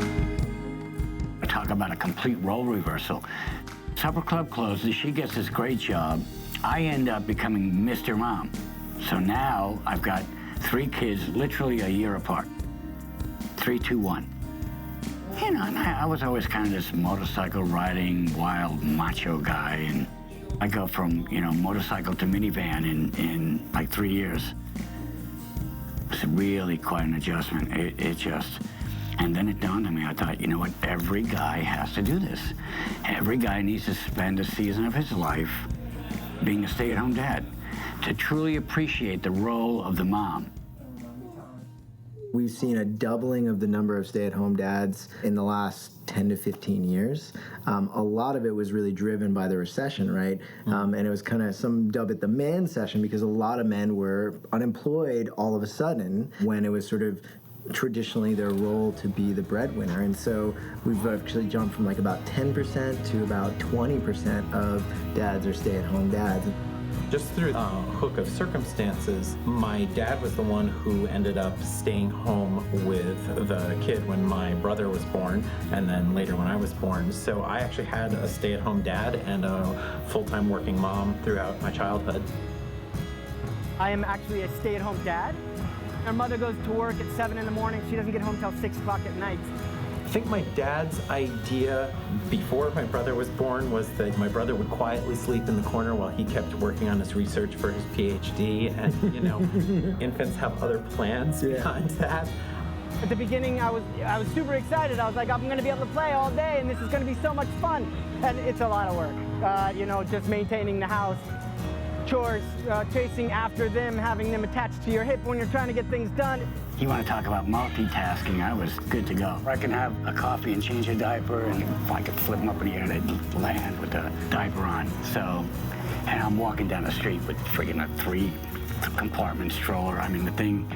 I talk about a complete role reversal. Supper club closes, she gets this great job. I end up becoming Mr. Mom. So now I've got 3 kids literally a year apart. 3, 2, 1. You know, and I was always kind of this motorcycle riding, wild, macho guy, and I go from, you know, motorcycle to minivan in like 3 years. It's really quite an adjustment. It just, and then it dawned on me, I thought, you know what, every guy has to do this. Every guy needs to spend a season of his life being a stay-at-home dad to truly appreciate the role of the mom. We've seen a doubling of the number of stay-at-home dads in the last 10 to 15 years. A lot of it was really driven by the recession, right? And it was kind of, some dub it the man session, because a lot of men were unemployed all of a sudden when it was sort of traditionally their role to be the breadwinner. And so we've actually jumped from like about 10% to about 20% of dads are stay-at-home dads. Just through a hook of circumstances, my dad was the one who ended up staying home with the kid when my brother was born, and then later when I was born. So I actually had a stay-at-home dad and a full-time working mom throughout my childhood. I am actually a stay-at-home dad. Our mother goes to work at 7 in the morning. She doesn't get home till 6 o'clock at night. I think my dad's idea before my brother was born was that my brother would quietly sleep in the corner while he kept working on his research for his PhD. And, you know, infants have other plans beyond that. At the beginning, I was super excited. I was like, I'm going to be able to play all day, and this is going to be so much fun. And it's a lot of work, you know, just maintaining the house, chores, chasing after them, having them attached to your hip when you're trying to get things done. You want to talk about multitasking, I was good to go. I can have a coffee and change a diaper, and if I could flip them up in the air, they'd land with the diaper on. So, and I'm walking down the street with friggin' a 3-compartment stroller. I mean, the thing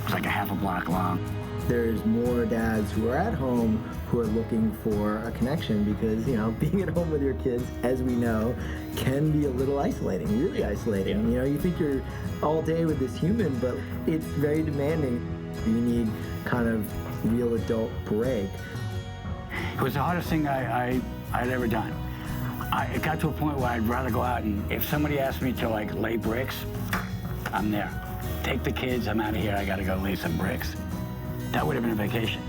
was like a half a block long. There's more dads who are at home who are looking for a connection, because, you know, being at home with your kids, as we know, can be a little isolating, really isolating. You know, you think you're all day with this human, but it's very demanding. You need kind of real adult break. It was the hardest thing I'd ever done. It got to a point where I'd rather go out, and if somebody asked me to like lay bricks, I'm there. Take the kids, I'm out of here, I gotta go lay some bricks. That would have been a vacation.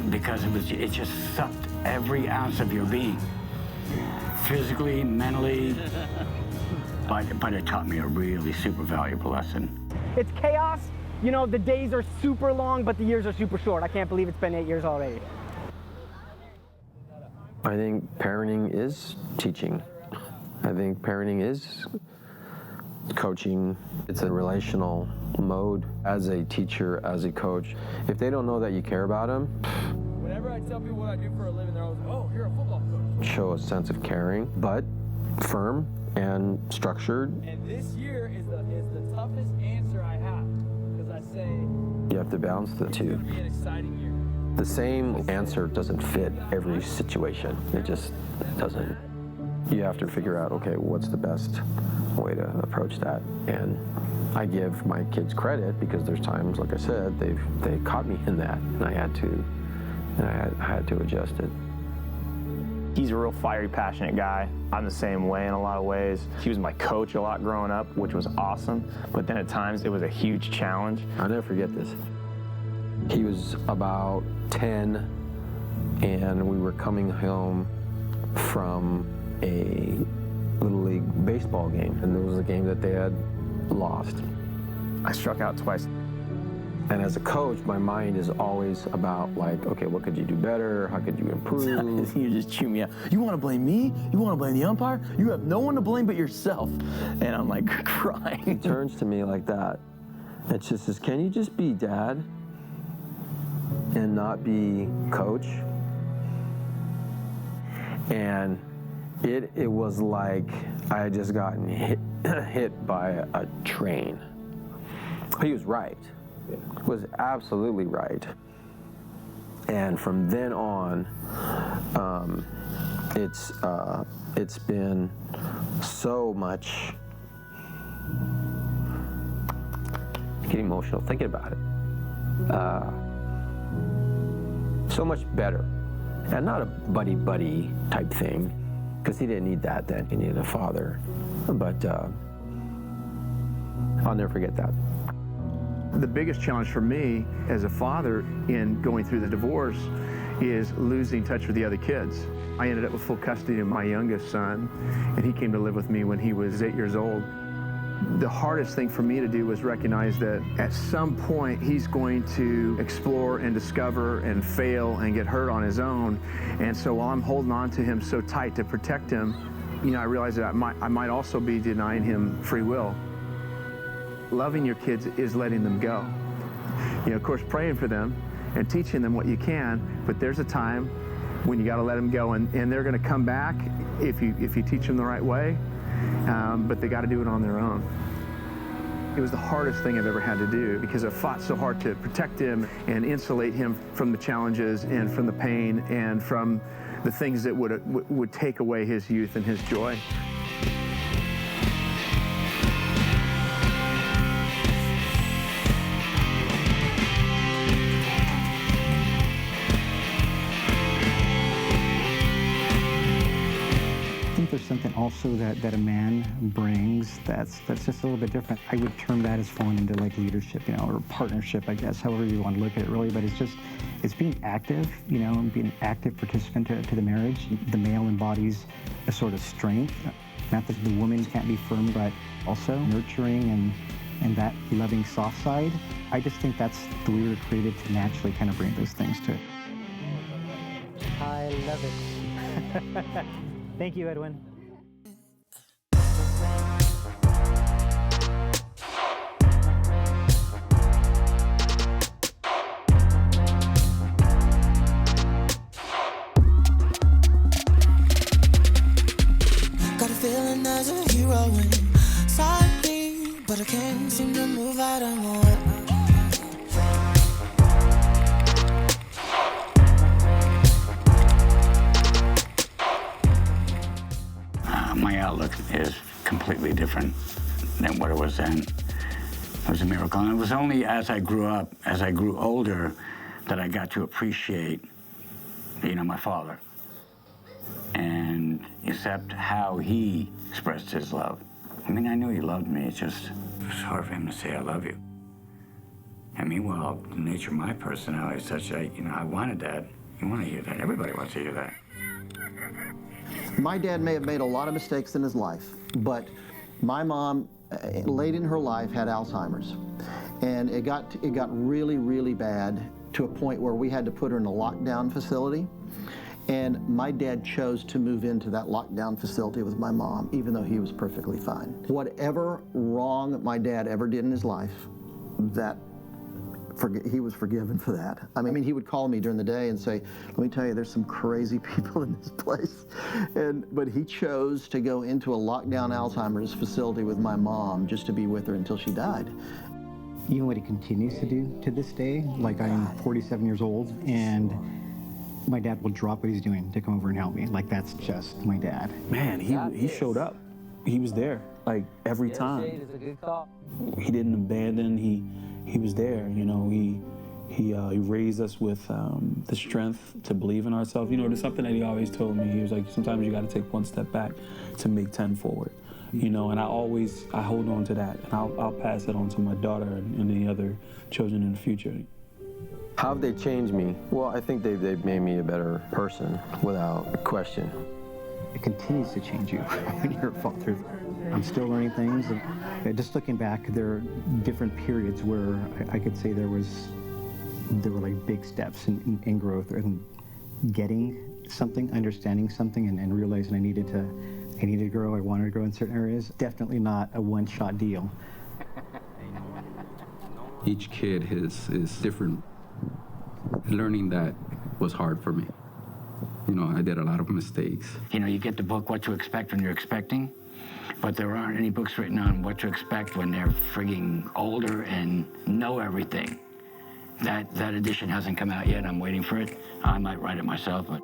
Because it just sucked every ounce of your being. Physically, mentally, but it taught me a really super valuable lesson. It's chaos. You know, the days are super long, but the years are super short. I can't believe it's been 8 years already. I think parenting is teaching. I think parenting is coaching. It's a relational mode. As a teacher, as a coach, if they don't know that you care about them, whenever I tell people what I do for a living, they're always like, oh, you're a football coach. Show a sense of caring, but firm and structured. And this year is the toughest answer I have, because I say You have to balance the two. it's going to be an exciting year. The same answer doesn't fit every situation. It just doesn't. You have to figure out, okay, what's the best way to approach that? And I give my kids credit, because there's times, like I said, they caught me in that, and I had to adjust it. He's a real fiery, passionate guy. I'm the same way in a lot of ways. He was my coach a lot growing up, which was awesome, but then at times it was a huge challenge. I'll never forget this. He was about 10, and we were coming home from a Little League baseball game, and there was a game that they had lost. I struck out twice. And as a coach, my mind is always about, like, okay, what could you do better? How could you improve? You just chew me out. You want to blame me? You want to blame the umpire? You have no one to blame but yourself. And I'm like crying. He turns to me like that. It just says, can you just be dad and not be coach? And it was like I had just gotten hit by a train. He was right. Was absolutely right. And from then on, it's been so much. I get emotional thinking about it. so much better. And not a buddy-buddy type thing, because he didn't need that then. He needed a father. But I'll never forget that. The biggest challenge for me as a father in going through the divorce is losing touch with the other kids. I ended up with full custody of my youngest son, and he came to live with me when he was 8 years old. The hardest thing for me to do was recognize that at some point he's going to explore and discover and fail and get hurt on his own. And so while I'm holding on to him so tight to protect him, you know, I realize that I might also be denying him free will. Loving your kids is letting them go. You know, of course, praying for them and teaching them what you can, but there's a time when you got to let them go, and they're going to come back if you teach them the right way, but they got to do it on their own. It was the hardest thing I've ever had to do because I fought so hard to protect him and insulate him from the challenges and from the pain and from the things that would take away his youth and his joy. There's something also that a man brings that's just a little bit different. I would term that as falling into like leadership, you know, or partnership, I guess, however you want to look at it really, but it's being active, you know, and being an active participant to the marriage. The male embodies a sort of strength. Not that the woman can't be firm, but also nurturing and that loving soft side. I just think that's the way we were created to naturally kind of bring those things to it. I love it. Thank you, Edwin. Got a feeling there's a hero inside me, but I can't seem to move out of more. My outlook is completely different than what it was then. It was a miracle. And it was only as I grew up, as I grew older, that I got to appreciate, you know, my father and accept how he expressed his love. I mean, I knew he loved me. It was hard for him to say, I love you. And meanwhile, the nature of my personality is such that, you know, I wanted that. You want to hear that. Everybody wants to hear that. My dad may have made a lot of mistakes in his life, but my mom, late in her life, had Alzheimer's. And it got really, really bad to a point where we had to put her in a lockdown facility. And my dad chose to move into that lockdown facility with my mom, even though he was perfectly fine. Whatever wrong my dad ever did in his life, he was forgiven for that. I mean, he would call me during the day and say, let me tell you, there's some crazy people in this place. But he chose to go into a lockdown Alzheimer's facility with my mom just to be with her until she died. Even what he continues to do to this day, like I'm 47 years old and my dad will drop what he's doing to come over and help me. Like that's just my dad. Man, he showed up. He was there, like every time. He didn't abandon, he was there, you know, he raised us with the strength to believe in ourselves. You know, there's something that he always told me. He was like, sometimes you got to take one step back to make 10 forward, you know, and I hold on to that, and I'll pass it on to my daughter and any other children in the future. How have they changed me? Well, I think they've made me a better person, without question. It continues to change you when you're a father. I'm still learning things. And just looking back, there are different periods where I could say there were like big steps in growth and getting something, understanding something, and realizing I needed to grow. I wanted to grow in certain areas. Definitely not a one-shot deal. Each kid is different. Learning that was hard for me. You know, I did a lot of mistakes. You know, you get the book What to Expect when you're expecting, but there aren't any books written on what to expect when they're frigging older and know everything. That edition hasn't come out yet. I'm waiting for it. I might write it myself, but...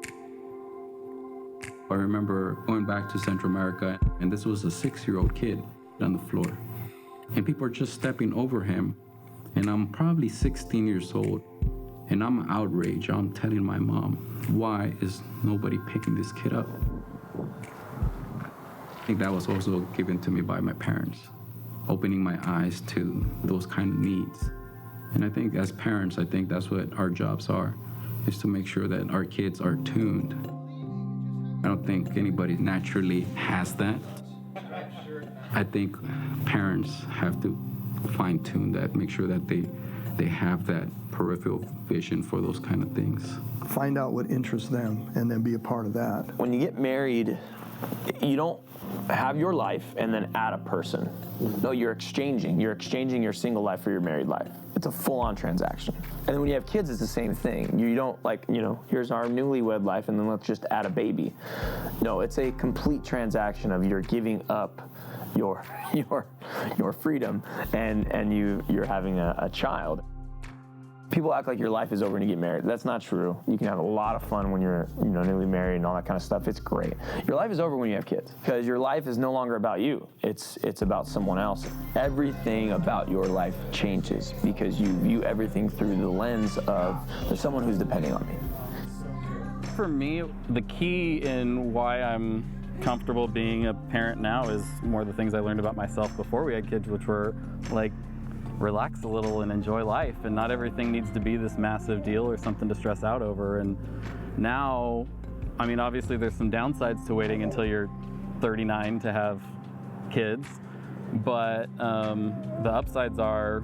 I remember going back to Central America, and this was a 6-year-old kid on the floor. And people are just stepping over him And I'm probably 16 years old, and I'm outraged. I'm telling my mom, why is nobody picking this kid up? I think that was also given to me by my parents, opening my eyes to those kind of needs. And I think as parents, I think that's what our jobs are, is to make sure that our kids are tuned. I don't think anybody naturally has that. I think parents have to fine-tune that, make sure that they have that peripheral vision for those kind of things. Find out what interests them and then be a part of that. When you get married, you don't have your life and then add a person. No, you're exchanging your single life for your married life. It's a full-on transaction. And then when you have kids, it's the same thing. You don't here's our newlywed life and then let's just add a baby. No, it's a complete transaction of you're giving up your freedom and you're having a child. People act like your life is over when you get married. That's not true. You can have a lot of fun when you're newly married and all that kind of stuff. It's great. Your life is over when you have kids because your life is no longer about you. It's about someone else. Everything about your life changes because you view everything through the lens of there's someone who's depending on me. For me, the key in why I'm comfortable being a parent now is more the things I learned about myself before we had kids, which were like, relax a little and enjoy life, and not everything needs to be this massive deal or something to stress out over. And now, I mean, obviously there's some downsides to waiting until you're 39 to have kids, but the upsides are,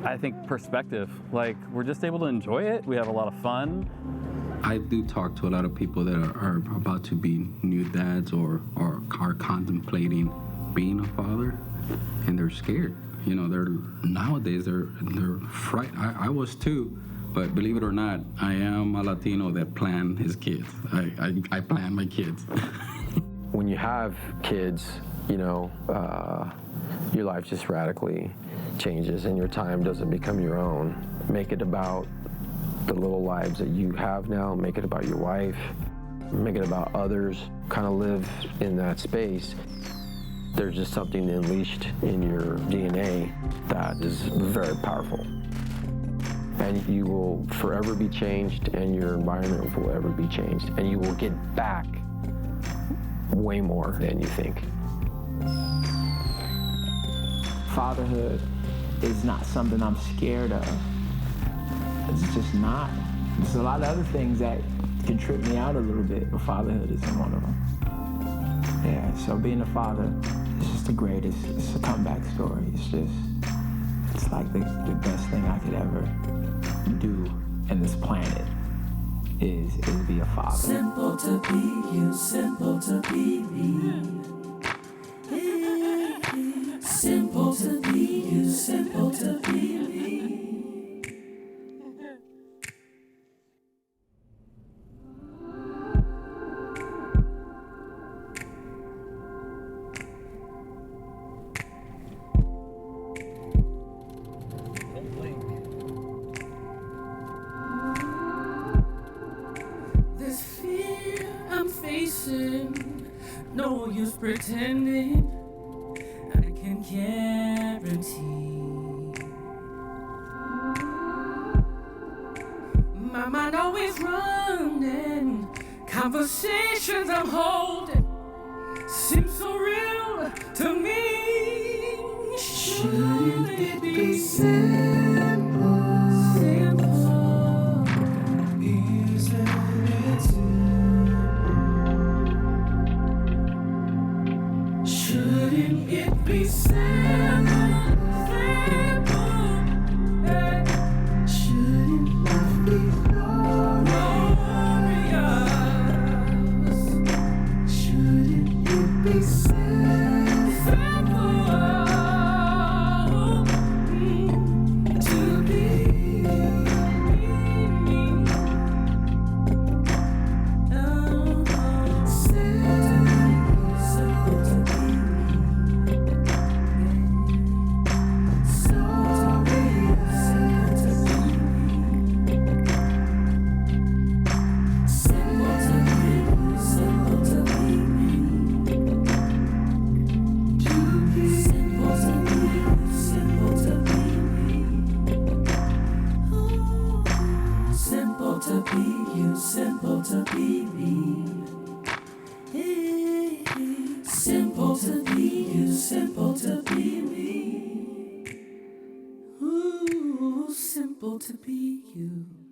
I think, perspective. Like, we're just able to enjoy it. We have a lot of fun. I do talk to a lot of people that are about to be new dads or are contemplating being a father, and they're scared. Nowadays they're frightened. I was too, but believe it or not, I am a Latino that planned his kids. I plan my kids. When you have kids, your life just radically changes and your time doesn't become your own. Make it about the little lives that you have now. Make it about your wife. Make it about others. Kind of live in that space. There's just something unleashed in your DNA that is very powerful. And you will forever be changed, and your environment will forever be changed, and you will get back way more than you think. Fatherhood is not something I'm scared of. It's just not. There's a lot of other things that can trip me out a little bit, but fatherhood isn't one of them. Yeah, so being a father is just the greatest. It's a comeback story. It's like the best thing I could ever do in this planet is be a father. Simple to be you, simple to be me. Simple to be you, simple to be me. No use pretending, I can guarantee my mind always running, conversations I'm holding seem so real to me. Shouldn't it be simple? Simple, isn't it simple? Shouldn't it be simple? Simple, yeah. Shouldn't life be glorious? Shouldn't it be simple? To be to be you, simple to be me. Simple to be you, simple to be me. Ooh, simple to be you.